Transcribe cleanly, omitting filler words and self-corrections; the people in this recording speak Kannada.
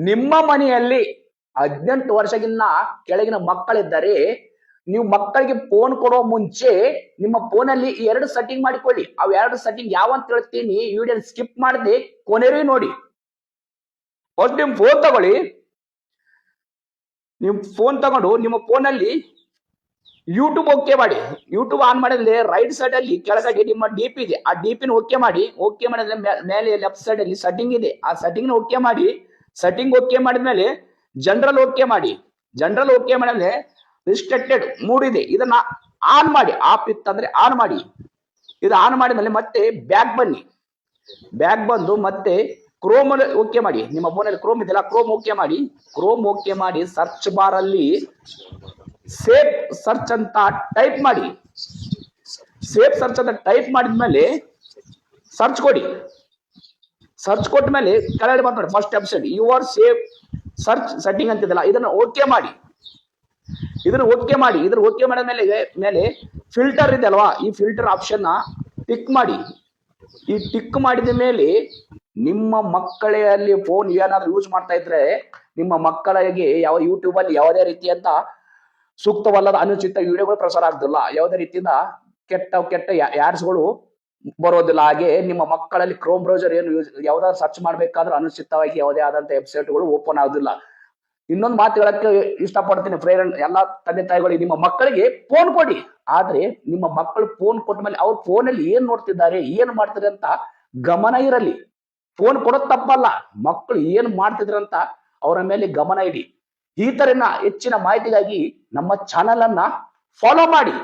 ನಿಮ್ಮ ಮನೆಯಲ್ಲಿ 18 ವರ್ಷಕ್ಕಿಂತ ಕೆಳಗಿನ ಮಕ್ಕಳಿದ್ದರೆ ನೀವು ಮಕ್ಕಳಿಗೆ ಫೋನ್ ಕೊಡೋ ಮುಂಚೆ ನಿಮ್ಮ ಫೋನಲ್ಲಿ 2 ಸೆಟ್ಟಿಂಗ್ ಮಾಡಿಕೊಳ್ಳಿ. ಅವ್ 2 ಸೆಟ್ಟಿಂಗ್ ಯಾವ ಅಂತ ಹೇಳ್ತೀನಿ, ವಿಡಿಯೋ ಸ್ಕಿಪ್ ಮಾಡದೆ ಕೊನೆವರೆಗೂ ನೋಡಿ. ಫಸ್ಟ್ ನಿಮ್ ಫೋನ್ ತಗೊಳ್ಳಿ. ನೀವು ಫೋನ್ ತಗೊಂಡು ನಿಮ್ಮ ಫೋನಲ್ಲಿ ಯೂಟ್ಯೂಬ್ ಓಕೆ ಮಾಡಿ. ಯೂಟ್ಯೂಬ್ ಆನ್ ಮಾಡಿದ್ರೆ ರೈಟ್ ಸೈಡ್ ಅಲ್ಲಿ ಕೆಳಗಡೆ ನಿಮ್ಮ ಡಿಪಿ ಇದೆ, ಆ ಡಿಪಿನ ಓಕೆ ಮಾಡಿ. ಓಕೆ ಮಾಡಿದ್ರೆ ಮೇಲೆ ಲೆಫ್ಟ್ ಸೈಡ್ ಅಲ್ಲಿ ಸೆಟ್ಟಿಂಗ್ ಇದೆ, ಆ ಸೆಟ್ಟಿಂಗ್ ಓಕೆ ಮಾಡಿ. ಸೆಟ್ಟಿಂಗ್ ಓಕೆ ಮಾಡಿದ್ಮೇಲೆ ಜನರಲ್ ಓಕೆ ಮಾಡಿ. ಜನರಲ್ ಓಕೆ ಮಾಡಿದ್ರೆ ರಿಸ್ಟ್ರಿಕ್ಟೆಡ್ 3 ಇದೆ, ಇದನ್ನ ಆನ್ ಮಾಡಿ. ಆಫ್ ಇತ್ತಂದ್ರೆ ಆನ್ ಮಾಡಿ. ಇದು ಆನ್ ಮಾಡಿದ್ಮೇಲೆ ಮತ್ತೆ ಬ್ಯಾಕ್ ಬನ್ನಿ. ಬ್ಯಾಕ್ ಬಂದು ಮತ್ತೆ ಕ್ರೋಮ್ ಓಕೆ ಮಾಡಿ. ನಿಮ್ಮ ಫೋನಲ್ಲಿ ಕ್ರೋಮ್ ಇದೆಯಲ್ಲ, ಕ್ರೋಮ್ ಓಕೆ ಮಾಡಿ. ಕ್ರೋಮ್ ಓಕೆ ಮಾಡಿ ಸರ್ಚ್ ಬಾರ್ ಅಲ್ಲಿ ಸೇಫ್ ಸರ್ಚ್ ಅಂತ ಟೈಪ್ ಮಾಡಿ. ಸೇಫ್ ಸರ್ಚ್ ಅಂತ ಟೈಪ್ ಮಾಡಿದ್ಮೇಲೆ ಸರ್ಚ್ ಕೊಡಿ. ಸರ್ಚ್ ಕೊಟ್ಟ ಮೇಲೆ ಕೆಳಗಡೆ ಬಂದ್ ನೋಡಿ first option your safe search setting ಅಂತಿದೆಲ್ಲ, ಇದನ್ನ ಓಕೆ ಮಾಡಿ. ಇದನ್ನ ಓಕೆ ಮಾಡಿ. ಇದ್ರ ಓಕೆ ಮಾಡಿದ ಮೇಲೆ ಫಿಲ್ಟರ್ ಇದೆ ಅಲ್ವಾ, ಈ ಫಿಲ್ಟರ್ ಆಪ್ಷನ್ ಟಿಕ್ ಮಾಡಿ. ಈ ಟಿಕ್ ಮಾಡಿದ ಮೇಲೆ ನಿಮ್ಮ ಮಕ್ಕಳಲ್ಲಿ ಫೋನ್ ಏನಾದ್ರೂ ಯೂಸ್ ಮಾಡ್ತಾ ಇದ್ರೆ ನಿಮ್ಮ ಮಕ್ಕಳಿಗೆ ಯಾವ ಯೂಟ್ಯೂಬ್ ಅಲ್ಲಿ ಯಾವುದೇ ರೀತಿಯಂತ ಸೂಕ್ತವಲ್ಲದ ಅನುಚಿತ ವಿಡಿಯೋಗಳು ಪ್ರಸಾರ ಆಗುದಿಲ್ಲ. ಯಾವುದೇ ರೀತಿಯಿಂದ ಕೆಟ್ಟ ಯಾಡ್ಸ್ಗಳು ಬರೋದಿಲ್ಲ. ಹಾಗೆ ನಿಮ್ಮ ಮಕ್ಕಳಲ್ಲಿ ಕ್ರೋಮ್ ಬ್ರೌಸರ್ ಏನು ಯಾವ್ದಾದ್ರು ಸರ್ಚ್ ಮಾಡ್ಬೇಕಾದ್ರೂ ಅನುಚಿತವಾಗಿ ಯಾವುದೇ ಆದಂತ ವೆಬ್ಸೈಟ್ಗಳು ಓಪನ್ ಆಗುದಿಲ್ಲ. ಇನ್ನೊಂದು ಮಾತು ಹೇಳಕ್ಕೆ ಇಷ್ಟಪಡ್ತೀನಿ ಫ್ರೆಂಡ್, ಎಲ್ಲಾ ತಂದೆ ತಾಯಿಗಳಿಗೆ, ನಿಮ್ಮ ಮಕ್ಕಳಿಗೆ ಫೋನ್ ಕೊಡಿ. ಆದ್ರೆ ನಿಮ್ಮ ಮಕ್ಕಳು ಫೋನ್ ಕೊಟ್ಟ ಮೇಲೆ ಅವ್ರ ಫೋನಲ್ಲಿ ಏನ್ ನೋಡ್ತಿದ್ದಾರೆ, ಏನ್ ಮಾಡ್ತಿದ್ದಾರೆ ಅಂತ ಗಮನ ಇರಲಿ. ಫೋನ್ ಕೊಡೋದ್ ತಪ್ಪಲ್ಲ, ಮಕ್ಕಳು ಏನ್ ಮಾಡ್ತಿದ್ರಂತ ಅವರ ಮೇಲೆ ಗಮನ ಇಡಿ. ಈ ತರನ ಹೆಚ್ಚಿನ ಮಾಹಿತಿಗಾಗಿ ನಮ್ಮ ಚಾನೆಲ್ ಅನ್ನ ಫಾಲೋ ಮಾಡಿ.